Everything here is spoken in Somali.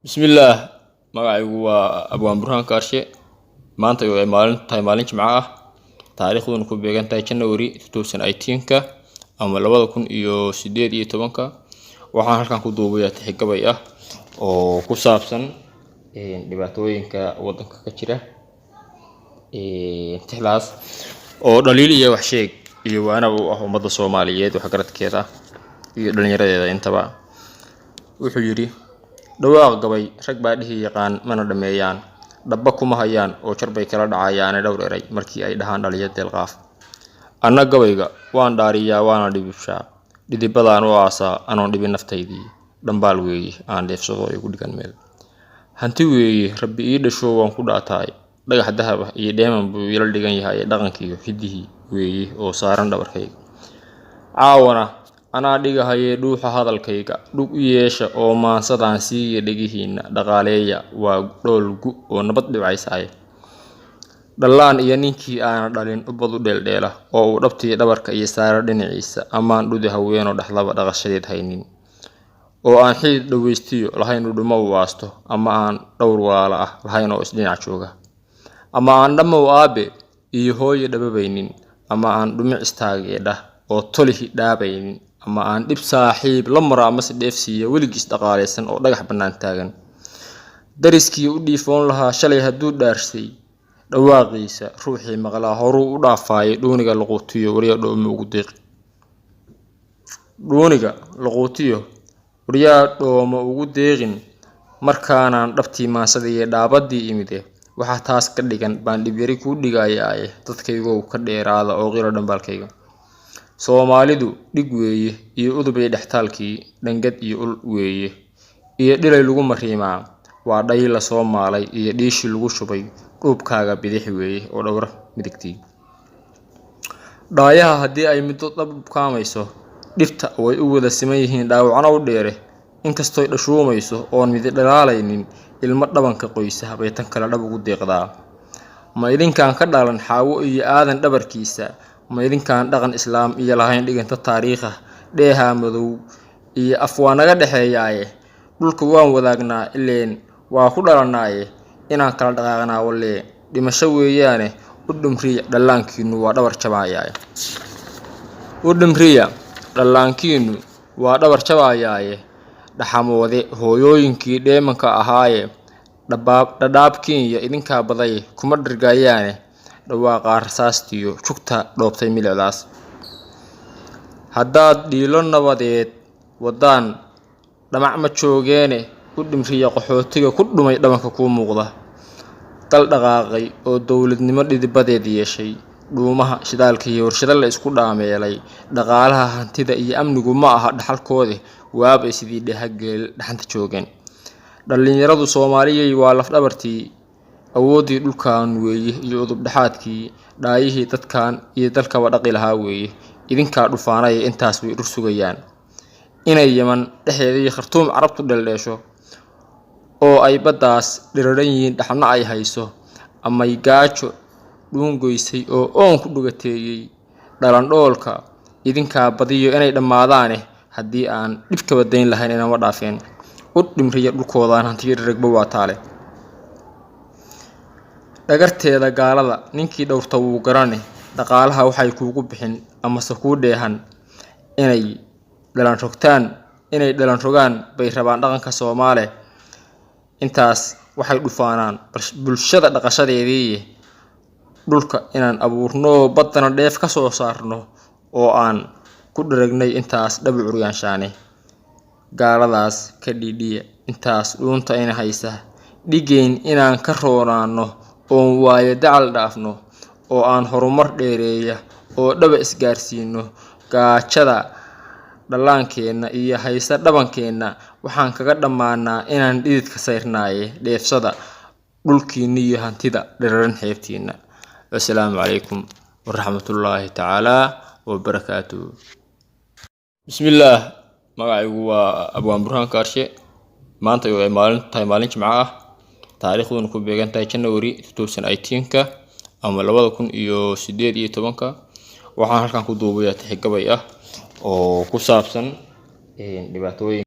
Bismillah magacaygu waa Abwaan Burhaan Kaarshe maanta ay maalin Jimco ah taariikhduna ku beegan tahay January 2018 ama 2018 waxaan halkan ku duubayaa tixgabay ah oo ku saabsan dhibaatooyinka wadanka ka jira tixlaas oo dhaliil iyo wax sheeg iyo waana u ah ummadda Soomaaliyeed wax garadkeeda iyo dhalinyaradeeda intaba wuxuu yiri dhawaaq gabay rag baa dhihi yaqaan mana dhameeyaan dabba kuma hayaan oo jarbay kala dhacayaan dhowr eray markii ay dhahaan dhaliya deelqaaf anna gabayga waan dhaariyaa waana dhibishaa dhidibadaan oo aasa anoon dhibin naftaydii dhambaal weeye aan dheefsado igu dhigan meel hanti weeye rabbi ii dhasho waan ku dhaataay dhagax dahab ah iyo dheeman buu ila dhigan yahay dhaqankiiyo hidihii weeye oo saaran dhabarkayga caawana anaa dhigahaye dhuuxa hadalkayga dhug u yeesha oo maansadaan siiya dhigihiina dhaqaaleeya waa dhoolgu oo nabad dhibcaysay dhalaan iyo ninkii aan dhalin ubadu dheeldheela oo uu dhabtii dhabarka iyo saara dhinaciisa amaan dhudi haweenoo dhaxlaba dhaqashadeed haynin oo aan xid dhaweystiyo lahayn dhumo u waasto ama aan dhowr walaala ah lahayn oo isdhinac jooga ama aan dhammo aabe iyo hooyo dhababaynin ama aan dhumic istaageedha oo tolihi dhaabaynin ama aan dib saaxiib la mara ama si dheefsiiyo weligiis dhaqaaleysan oo dhagax bannaan taagan dariskii u dhiifoon lahaa shalay hadduu dhaarsay dhawaaqiisa ruuxii maqlaa horuu u dhaafaayay dhuuniga laquutiyo wariya dhoomo ugu deeq dhuuniga laquutiyo wariya dhoomo ugu deeqin markaanaan dhabtii maansadii dhaabadii imide waxa taas ka dhigan baan dhib yari ku dhigayay dadkaygu ka dheeraada oo qiro dhanbalkayga Soomaalidu dhig weeye iyo udubay dhaxtaalkii dhangad iyo ul weeye iyo dhilay lagu mariimaa waa dhay la Soomaalay iyo dhiishi lagu shubay dhubkaaga bidix weeye oo dhowr midigtii dhaayaha hadii ay middo dab kaamayso dhifta way u wada siman yihiin dhaawacna u dheere inkastoo ay dhashuumayso oon mid dhalaalaynin ilmo dhabanka qoysa bay tan kala dhab ugu deeqdaa ma idinkaan ka dhalan xaawo iyo aadan dhabarkiisa ma idinkaan dhaqan islaam iyo lahayn dhiganta taariikha dheeha madow iyo afwaanaga dhaxeeyay dhulka waan wadaagnaa ileen waa ku dhalanaaye inaan kala dhaqaaqnaa wale dhimasho weeyaane u dhumriya dhalaankiinu waa dhabar jabaayay u dhumriya dhalaankiinu waa dhabar jabaayay dhaxamoode hooyooyinkii dheemanka ahaaye dhadhaabkiinya idinka baday kuma dhirgayaane dhawaaqa rasaastiyo jugta dhoobtay milicdaas haddaad dhiilo nabadeed wadaan dhamac ma joogeene u dhimriya qaxootiga ku dhumay dhabanka ku muuqda dal dhaqaaqay oo dawladnimo dhidibadeed yeeshay dhuumaha shidaalka iyo warshada la isku dhaameelay dhaqaalaha hantida iyo amnigu ma aha dhaxalkoode waabay sidii dhahageel dhaxanta joogeen dhalinyaradu Soomaaliyeed waa laf dhabartii awoodii dhulkaan weeye iyo udub dhaxaadkii dhaayihii dadkan iyo dalkaba dhaqi lahaa weeye idinka dhufaanay intaas way sugayaan inay Yemen dhaxeedii Khartoum Carabtu dhaleesho oo ay badaas dhiraran yihiin dhaxna ay hayso ama ay gaajo dhuungoysay oo oon ku dhugateeyay dhalan dhoolka idinka badiyo inay dhamaadaan hadii aan dhibka wadayn lahayn inama dhaafeen u dhimriya dhulkoodaan hantii ragba waa taale dhagarteeda gaalada ninkii dhowrta uu garane dhaqaalaha waxay kuugu bixin ama saku dheehan inay dhalan rogaan bay rabaan dhaqanka Soomaaliyeed intaas waxay dhufaanaan bulshada dhaqashadeedii dhulka inaan abuurno badana dheef ka soo saarno oo aan ku dharagnay intaas dhabu curyaanshaane gaaladaas ka dhidhiya intaas dhuunta in haysa dhigeen inaan ka roonaano oo waayo dacal dhaafno oo aan horumar dheereeya oo dhaba isgaarsiino gaajada dhalaankeena iyo haysa dhabankeena waxaan kaga dhamaanaa inaan dhididka sayrnaaye dheefsada dhulkiina iyo hantida dhiraran xeebtiina assalaamu calaykum waraxmatullaahi tacaala wabarakaatuh Bismillah magacaygu waa Abwaan Burhaan Kaarshe maanta ay maalin Jimco ah taariikhduna ku beegan tahay January 2018 ama 2018 waxaan halkan ku duubayaa tixgabay ah oo ku saabsan dhibaatooyinka